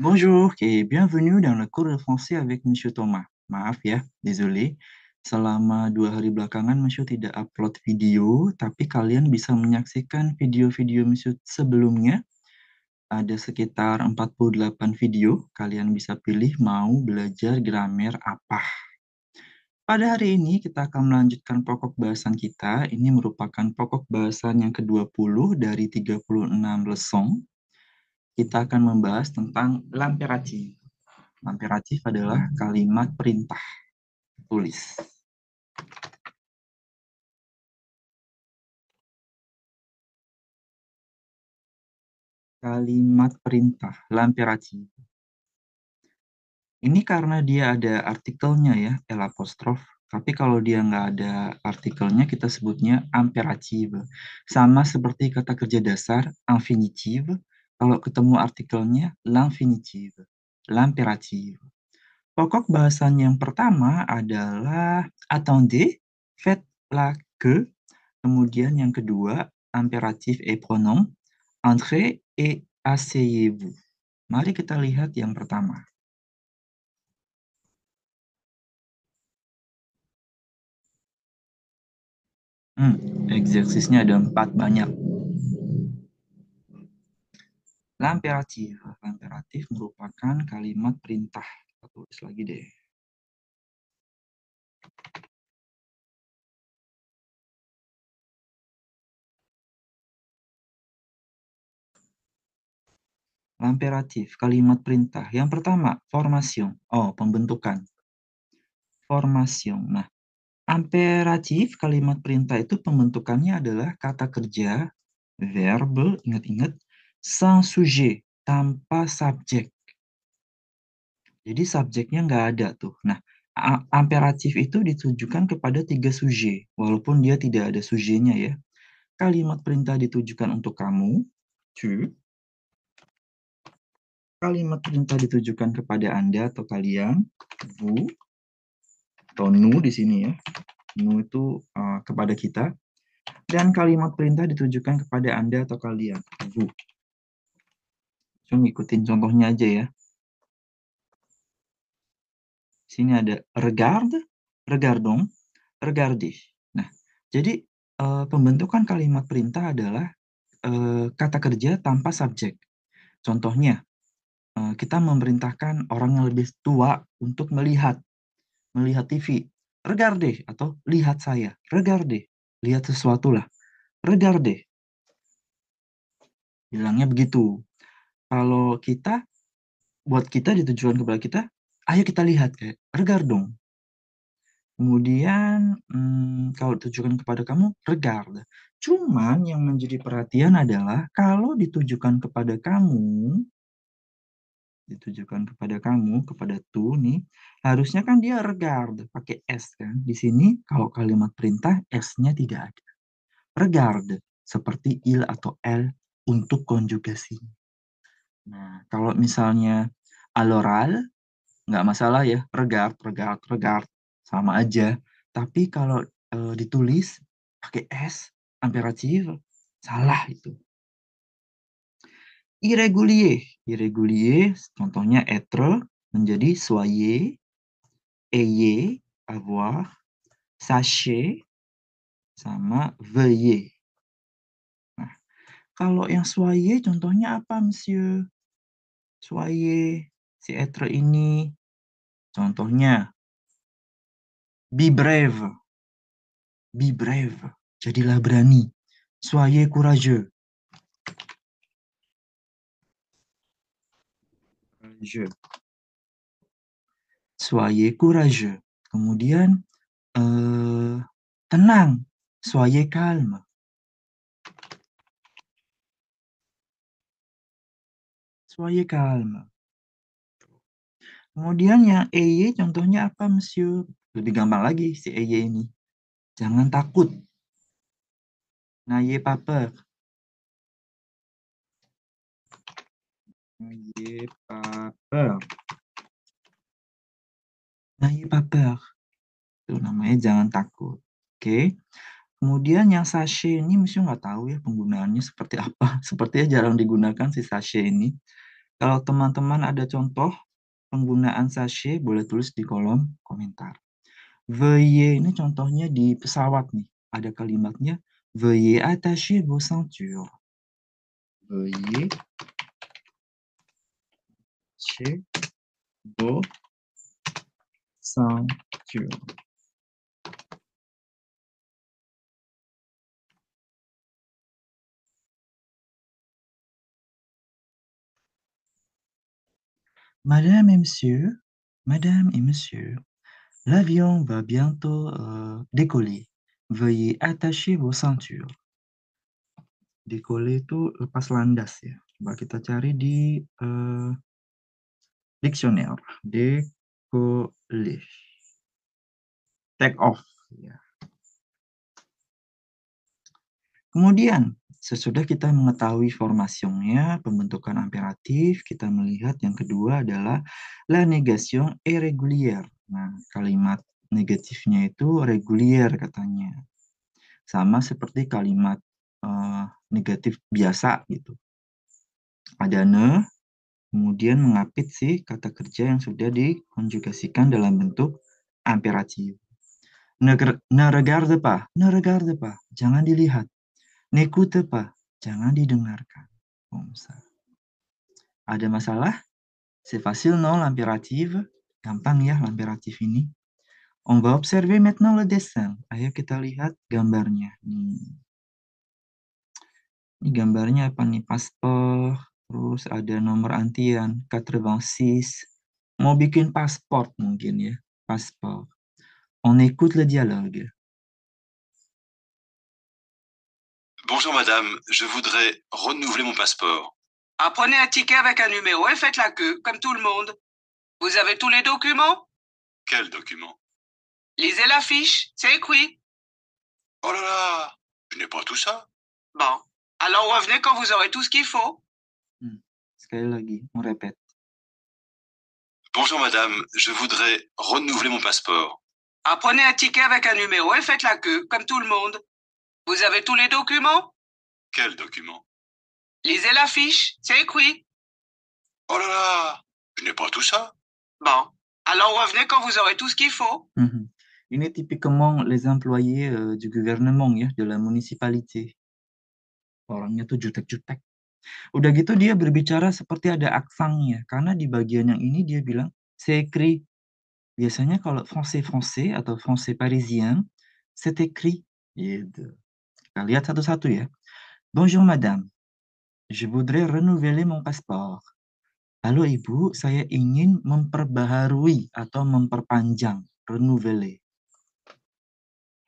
Bonjour et bienvenue dans le cours de français avec Monsieur Thomas. Maaf ya, désolé. Selama 2 hari belakangan Monsieur tidak upload video, tapi kalian bisa menyaksikan video-video Monsieur sebelumnya. Ada sekitar 48 video. Kalian bisa pilih mau belajar gramer apa. Pada hari ini kita akan melanjutkan pokok bahasan kita. Ini merupakan pokok bahasan yang ke-20 dari 36 leçon. Kita akan membahas tentang l'impératif. Imperatif adalah kalimat perintah. Tulis. Kalimat perintah, l'impératif. Ini karena dia ada artikelnya ya, L apostrof. Tapi kalau dia nggak ada artikelnya, kita sebutnya imperatif. Sama seperti kata kerja dasar, infinitif. Kalau ketemu artikelnya, l'infinitif. L'impératif. Pokok bahasan yang pertama adalah attendez, faites-la que. Kemudian yang kedua, imperatif et pronom, entrez et asseyez-vous. Mari kita lihat yang pertama. Eksersisnya ada 4 banyak. L'imperatif. L'imperatif merupakan kalimat perintah. Kita tulis lagi deh. L'imperatif, kalimat perintah. Yang pertama, formation. Oh, pembentukan. Formation. Nah, imperatif, kalimat perintah itu pembentukannya adalah kata kerja, verb, ingat-ingat, sans sujet, tanpa subjek. Jadi subjeknya nggak ada tuh. Nah, imperatif itu ditujukan kepada 3 sujet, walaupun dia tidak ada sujetnya ya. Kalimat perintah ditujukan untuk kamu, tu. Kalimat perintah ditujukan kepada Anda atau kalian, vous, atau nous di sini ya. Nous itu kepada kita. Dan kalimat perintah ditujukan kepada Anda atau kalian, vous. Cuma ikutin contohnya aja ya. Sini ada regarde, regardons, regardez. Nah, jadi pembentukan kalimat perintah adalah kata kerja tanpa subjek. Contohnya, kita memerintahkan orang yang lebih tua untuk melihat TV. Regarde atau lihat saya. Regarde, lihat sesuatu lah. Regarde. Bilangnya begitu. Kalau kita, buat kita ditujukan kepada kita, ayo kita lihat kayak regardons. Kemudian kalau ditujukan kepada kamu, regarde. Cuman yang menjadi perhatian adalah kalau ditujukan kepada kamu, kepada tu nih, harusnya kan dia regarde, pakai S kan. Di sini kalau kalimat perintah S-nya tidak ada. Regarde, seperti il atau elle untuk konjugasi. Nah, kalau misalnya à l'oral, nggak masalah ya, regard, sama aja. Tapi kalau ditulis pakai S, imperatif, salah itu. Irrégulier, contohnya être, menjadi soyez, ayez, avoir, sachez, sama veuillez. Nah, kalau yang soyez, contohnya apa, monsieur? Soyez, si être ini, contohnya, be brave, jadilah berani. Soyez courageux. Soyez courageux. Kemudian tenang. Soyez calme. Soyez calme. Kemudian yang ayez contohnya apa, monsieur? Lebih gampang lagi si ayez ini. Jangan takut. N'ayez pas peur. N'ayez pas peur. N'ayez pas peur. Itu namanya jangan takut. Oke. Kemudian yang sachet ini monsieur nggak tahu ya penggunaannya seperti apa. Sepertinya jarang digunakan si sachet ini. Kalau teman-teman ada contoh penggunaan sachet, boleh tulis di kolom komentar. Veuillez ini contohnya di pesawat nih. Ada kalimatnya veuillez attacher vos ceintures. Veuillez attacher vos ceintures. Madame et monsieur, l'avion va bientôt décoller. Veuillez attacher vos ceintures. Décoller itu lepas landas ya. Coba kita cari di dictionnaire. Décoller. Take off. Ya. Kemudian, sesudah kita mengetahui formasinya, pembentukan imperatif, kita melihat yang kedua adalah la négation est régulière. Nah, kalimat negatifnya itu regulier katanya. Sama seperti kalimat negatif biasa gitu. Ada ne, kemudian mengapit si kata kerja yang sudah dikonjugasikan dalam bentuk imperatif. Ne regarde pas, jangan dilihat. N'écoute pas, jangan didengarkan. Ada masalah? C'est facile non l'impératif? Gampang ya l'impératif ini. On va observer maintenant le dessin. Ayo kita lihat gambarnya. Ini gambarnya apa nih? Paspor, terus ada nomor antrian 86. Mau bikin paspor mungkin ya, paspor. On écoute le dialogue. Bonjour madame, je voudrais renouveler mon passeport. Prenez un ticket avec un numéro et faites la queue, comme tout le monde. Vous avez tous les documents? Quels documents? Lisez la fiche, c'est écrit. Oh là là, je n'ai pas tout ça. Bon, alors revenez quand vous aurez tout ce qu'il faut. Sekali lagi, on répète. Bonjour madame, je voudrais renouveler mon passeport. Prenez un ticket avec un numéro et faites la queue, comme tout le monde. Vous avez tous les documents? Quels documents? Lisez la fiche, c'est écrit. Oh là là, je n'ai pas tout ça. Bon, alors revenez quand vous aurez tout ce qu'il faut. Ini typiquement les employés du gouvernement ya, de la municipalité. Orangnya tuh jutek-jutek. Udah gitu dia berbicara seperti ada aksangnya, karena di bagian yang ini dia bilang c'est écrit. Biasanya kalau français atau français parisien, c'est écrit. Gitu. Kita lihat satu-satu ya. Bonjour madame, je voudrais renouveler mon passeport. Halo ibu, saya ingin memperbaharui atau memperpanjang. Renouveler.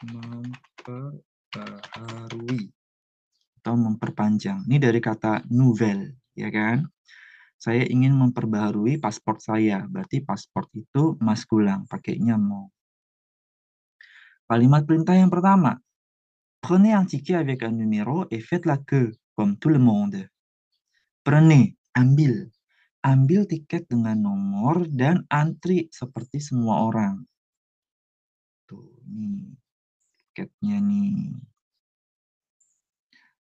Memperbaharui atau memperpanjang. Ini dari kata nouvelle, ya kan? Saya ingin memperbaharui paspor saya. Berarti paspor itu maskulang, pakainya mo. Kalimat perintah yang pertama. Prenez un ticket avec un numéro et faites la queue, comme tout le monde. Prenez, ambil. Ambil tiket dengan nomor dan antri seperti semua orang. Tuh, nih. Tiketnya nih.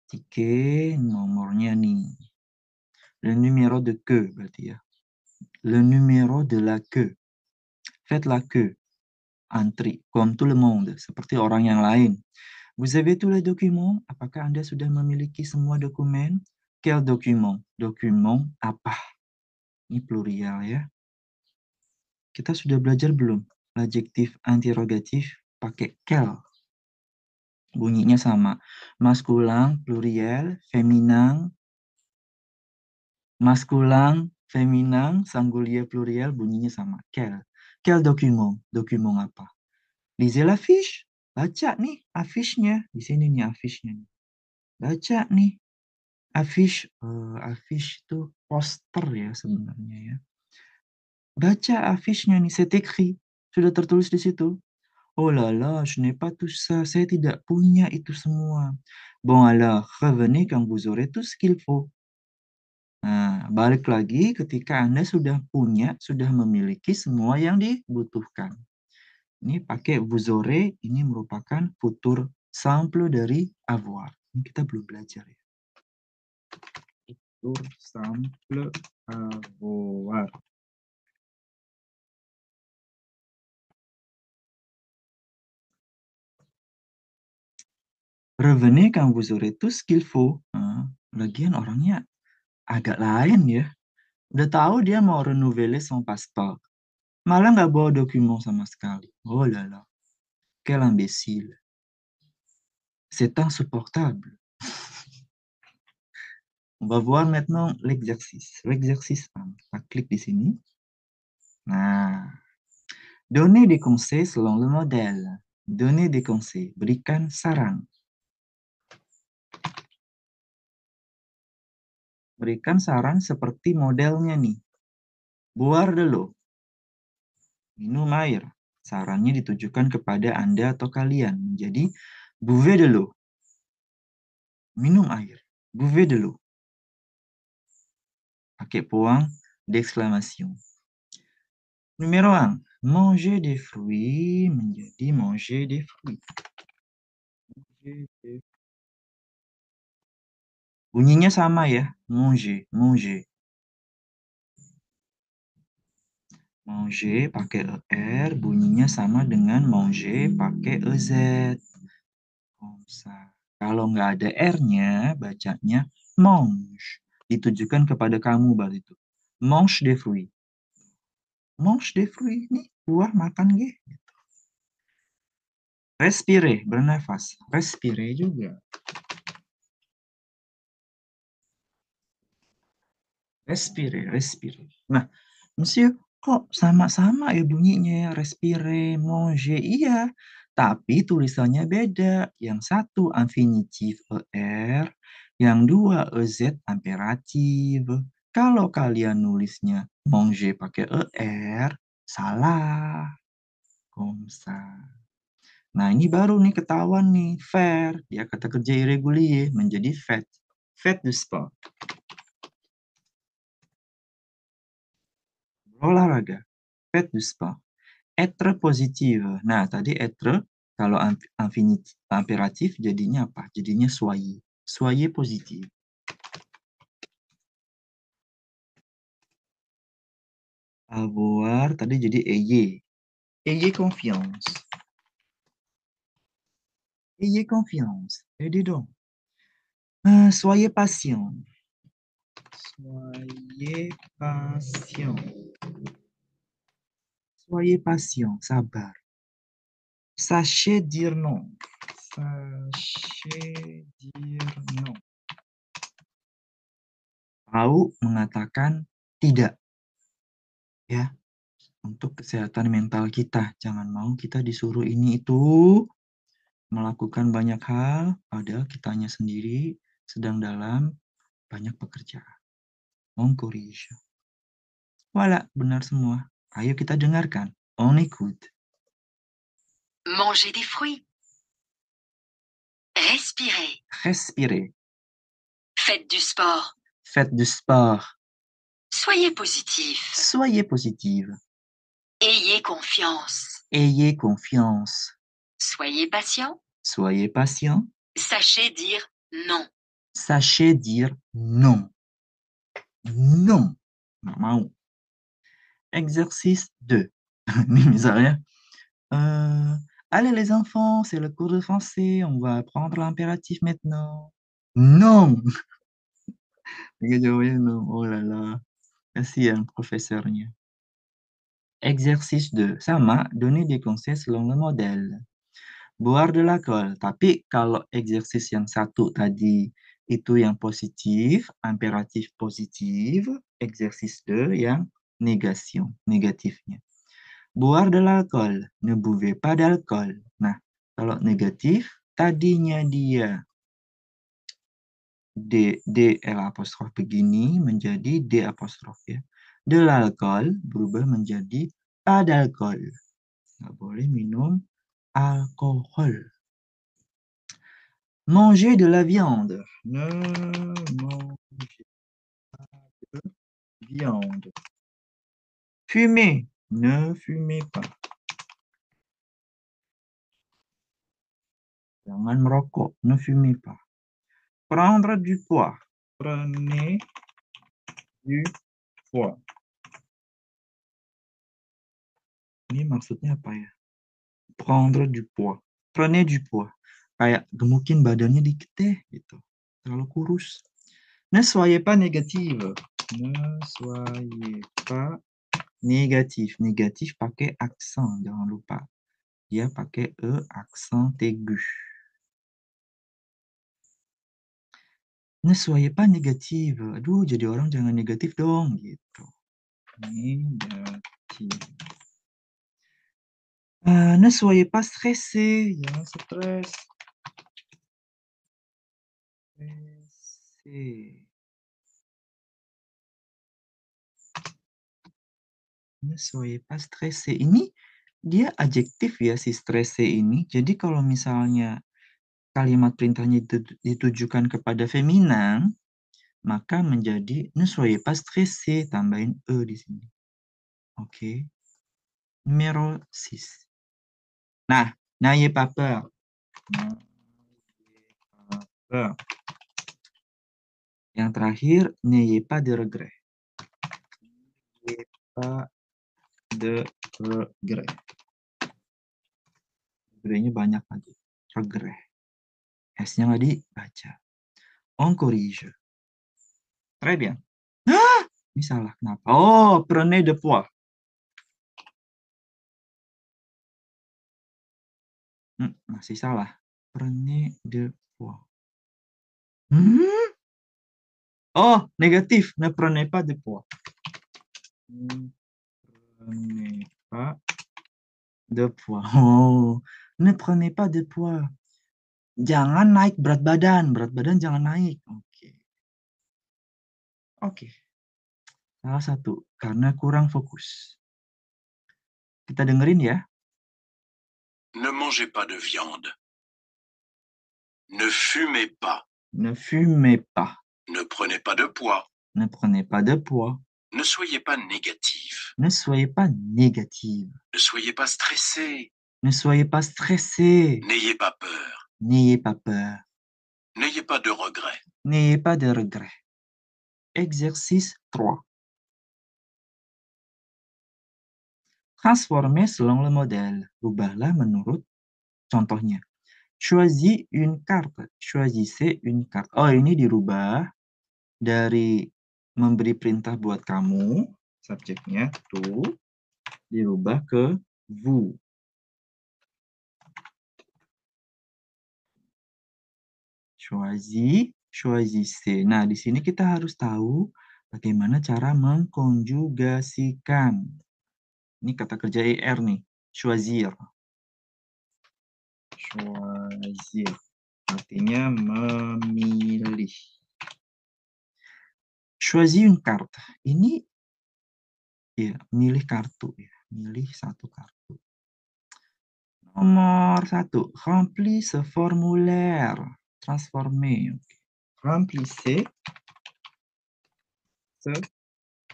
Tiket nomornya nih. Le numéro de queue berarti ya. Le numéro de la queue. Faites la queue. Antri, comme tout le monde, seperti orang yang lain. Vous avez tous les documents? Apakah Anda sudah memiliki semua dokumen? Quel document? Dokumen apa? Ini plurial ya. Kita sudah belajar belum? Adjektif interrogatif pakai quel. Bunyinya sama. Maskulang, plurial, feminang. Maskulang, feminang, singulier, plurial, bunyinya sama. Quel. Quel document? Dokumen apa? Lisez la fiche. Baca nih affiche-nya. Di sini nih affiche-nya. Baca nih. Affiche itu poster ya sebenarnya ya. Baca affiche-nya nih, c'est écrit. Sudah tertulis di situ. Oh là là, je n'ai pas tout ça. Saya tidak punya itu semua. Bon alors, revenez quand vous aurez tout ce qu'il faut. Nah, balik lagi ketika Anda sudah punya, sudah memiliki semua yang dibutuhkan. Ini pakai vous aurez, ini merupakan futur simple dari avoir. Ini kita belum belajar ya. Tout simple, avoir. Revenez quand vous aurez tout ce qu'il faut. Lagian orangnya agak lain ya. Udah tahu dia mau renouveler son passeport. Malah nggak bawa dokumen sama sekali. Oh là là, quel imbécile. C'est insupportable. On va voir maintenant l'exercice. L'exercice 1. Kita klik di sini. Nah, donner des conseils selon le modèle. Donner des conseils. Berikan saran. Berikan saran seperti modelnya nih. Boire de l'eau. Minum air. Sarannya ditujukan kepada Anda atau kalian. Jadi, buvez de l'eau. Minum air. Buvez de l'eau. Pakai point d'exclamation. Numéro 1. Manger des fruits menjadi manger des fruits. Bunyinya sama ya. Manger, manger. Manger pakai ER, bunyinya sama dengan manger pakai EZ. Kalau nggak ada R-nya, bacanya mange. Ditujukan kepada kamu baru itu. Mange des fruits. Mange des fruits, nih buah makan ge. Respirer, bernafas. Respirer juga. Respirer, respirer. Nah, monsieur, kok sama-sama ya bunyinya ya? Respirer, manger, iya. Tapi tulisannya beda. Yang satu infinitif ER, yang dua EZ imperatif. Kalau kalian nulisnya manger pakai ER, salah. Komsa. Nah, ini baru nih ketahuan nih, faire. Ya, kata kerja irregulier menjadi fait. Fait du sport. Olahraga. Fait du sport. Être positif. Nah, tadi être, kalau infinitif, imperatif, jadinya apa? Jadinya soyez. Soyez positif. Avoir, tadi jadi ayez. Ayez confiance. Ayez confiance. Aidez donc. Soyez patient. Soyez patient. Soyez patient. Sabar. Sachez dire non. Sachez dire non. Tahu mengatakan tidak. Ya, untuk kesehatan mental kita. Jangan mau kita disuruh ini itu, melakukan banyak hal, padahal kitanya sendiri sedang dalam banyak pekerjaan. On corrige. Voilà, benar semua. Ayo kita dengarkan. On écoute. Manger des fruits. Respirez. Respirez. Faites du sport. Faites du sport. Soyez positif. Soyez positive. Ayez confiance. Ayez confiance. Soyez patient. Soyez patient. Sachez dire non. Sachez dire non. Non. Nggak mau. Exercice 2. Ini misalnya, allez les enfants, c'est le cours de français, on va apprendre l'impératif maintenant. Non. Dia jawabnya non. Oh là là. Kasihan profesornya. Exercice 2. Sama, donner des conseils selon le modèle. Boire de l'alcool. Tapi kalau exercise yang satu tadi itu yang positif, imperatif positif, exercice 2 yang negation, negatifnya. Boire de l'alcool, ne buvez pas d'alcool. Nah, kalau negatif, tadinya dia D L apostrof begini menjadi D apostrof ya. De l'alcool berubah menjadi pas d'alcool. Nggak boleh minum alkohol. Manger de la viande. Ne mangez pas de viande. Fumer. Ne fumez pas. Jangan merokok. Ne fumez pas. Prendre du poids. Prenez du poids. Ini maksudnya apa ya? Prendre du poids. Prenez du poids. Kayak gemukin badannya dikit deh, gitu. Terlalu kurus. Ne soyez pas négative. Ne soyez pas négatif. Négatif pakai aksen, jangan lupa. Dia pakai E, aksen aigu. Ne soyez pas négative. Aduh, jadi orang jangan negatif dong, gitu. Négatif. Ne soyez pas stressé. Jangan stres. Stressé. Ne soyez pas stressé. Ini dia adjektif ya, si stressé ini. Jadi kalau misalnya kalimat perintahnya ditujukan kepada feminan, maka menjadi ne soyez pas stressé, tambahin E di sini. Oke. Numéro 6. Nah, n'ayez pas peur. N'ayez pas peur. Yang terakhir, n'ayez pas de regret. N'ayez pas de regret. Regretnya banyak lagi. Regret. S-nya nggak dibaca. On corrige. Très bien. Ah, ini salah. Kenapa? Oh, prenez de poids. Masih salah. Prenez de poids. Oh, négatif. Ne prenez pas de poids. Ne prenez pas de poids. Oh, ne prenez pas de poids. Jangan naik berat badan. Berat badan jangan naik. Oke. Salah satu. Karena kurang fokus. Kita dengerin ya. Ne mangez pas de viande. Ne fumez pas. Ne fumez pas. Ne prenez pas de poids. Ne prenez pas de poids. Ne soyez pas négatif. Ne soyez pas négative. Ne soyez pas stressé. Ne soyez pas stressé. N'ayez pas peur. N'ayez pas peur. N'ayez pas de regrets. N'ayez pas de regrets. Exercice 3. Transformez selon le modèle. Rubahlah menurut contohnya. Choisis une carte. Choisissez une carte. Oh, ini dirubah dari memberi perintah buat kamu, subjeknya tuh, dirubah ke vous. Choisis, choisissez. Nah, di sini kita harus tahu bagaimana cara mengkonjugasikan. Ini kata kerja ER nih, choisir. Choisir, artinya memilih. Choisis une carte. Ini ya, milih kartu ya, milih satu kartu. Nomor 1, remplis ce formulaire. Transformer. Remplissez ce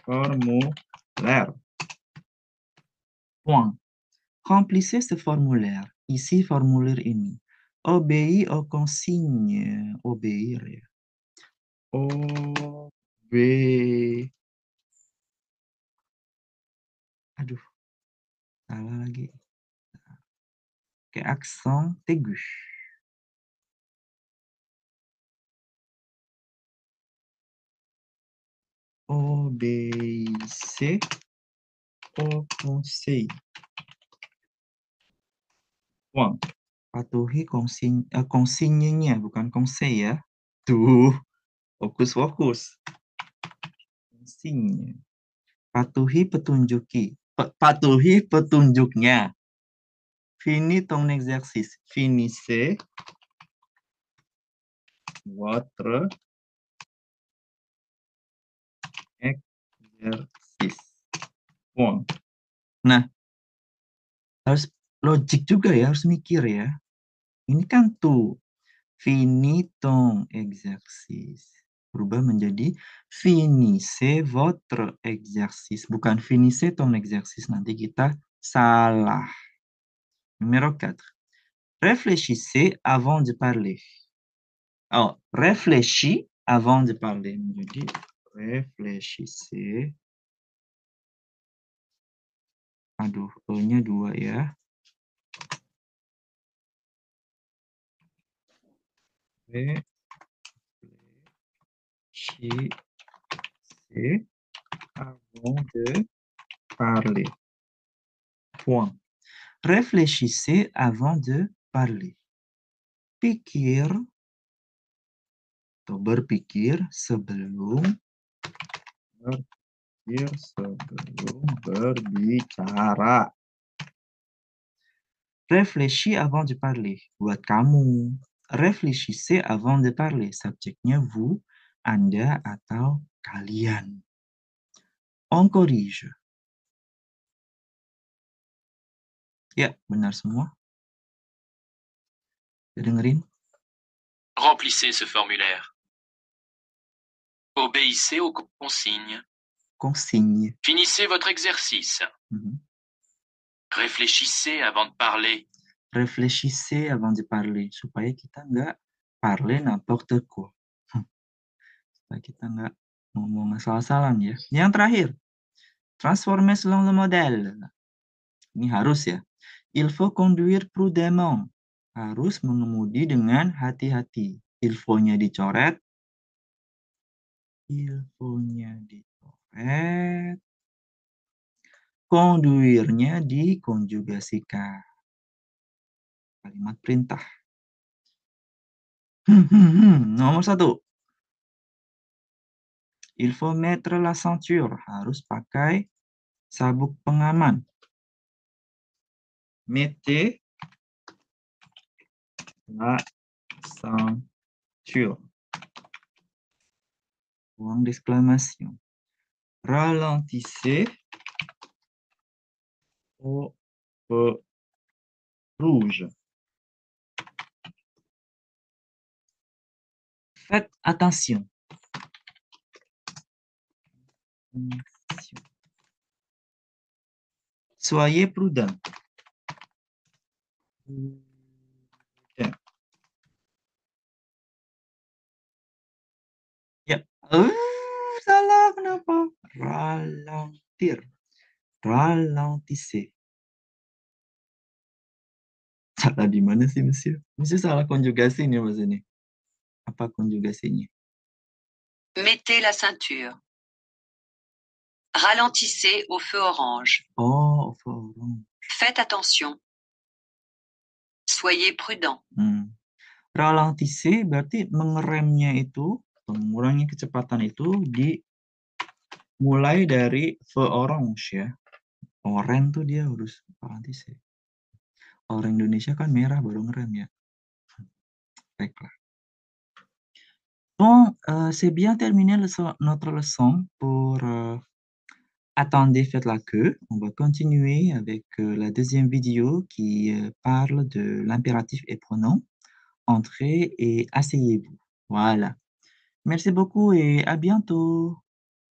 formulaire. Point. Remplissez ce formulaire. Isi formulir ini. Obéis aux consignes. Obéir ya. Obéir. Aduh. Salah lagi. Kayak aksen aigu. Obéissez aux conseils. Point. Patuhi konsinyenya, bukan konsei ya. Tuh, fokus. Konsinya. Patuhi petunjuknya. Finis ton exercice. Finissez votre exercice. Point. Nah, harus logik juga ya, harus mikir ya. Ini kan tuh, finis ton exercice. Berubah menjadi finissez votre exercice. Bukan finissez ton exercice, nanti kita salah. Numéro 4. Réfléchissez avant de parler. Oh, réfléchis avant de parler. Menjadi Réfléchissez. Aduh, E-nya 2 ya. Réfléchissez avant de parler. Point. Réfléchissez avant de parler. Pikir atau berpikir sebelum berbicara. Réfléchis avant de parler. Buat kamu. Réfléchissez avant de parler. Subjeknya vous, Anda, atau kalian. On corrige. Ya, benar semua. Dengerin. Remplissez ce formulaire. Obéissez aux consignes. Consigne. Finissez votre exercice. Réfléchissez avant de parler. Réfléchissez avant de parler. Supaya kita nggak parler n'importe quoi. Supaya kita nggak ngomong asal-asalan ya. Yang terakhir. Transformer selon le modèle. Ini harus ya. Il faut conduire prudemment. Harus mengemudi dengan hati-hati. Il faut-nya dicoret. Il faut-nya dicoret. Conduire-nya dikonjugasikan. Kalimat perintah. Nomor 1. Il faut mettre la ceinture. Harus pakai sabuk pengaman. Mettez la ceinture. Point d'exclamation. Ralentissez au feu rouge. Faites attention. Soyez prudent. Ya. Salah kenapa? Ralentir. Ralentissez. Salah di mana sih, Monsieur? Monsieur salah konjugasi nih, Mas ini. Apa konjugasinya? Mettez la ceinture. Ralentissez au feu orange. Oh, au feu orange. Faites attention. Soyez prudent. Ralentissez berarti mengeremnya itu, mengurangi kecepatan itu mulai dari feu orange ya. Orange tuh dia harus ralentissez. Orang Indonesia kan merah baru ngerem ya. Baiklah. Bon, c'est bien terminé notre leçon pour attendez, faites la queue. On va continuer avec la deuxième vidéo qui parle de l'impératif et pronom. Entrez et asseyez-vous. Voilà. Merci beaucoup et à bientôt.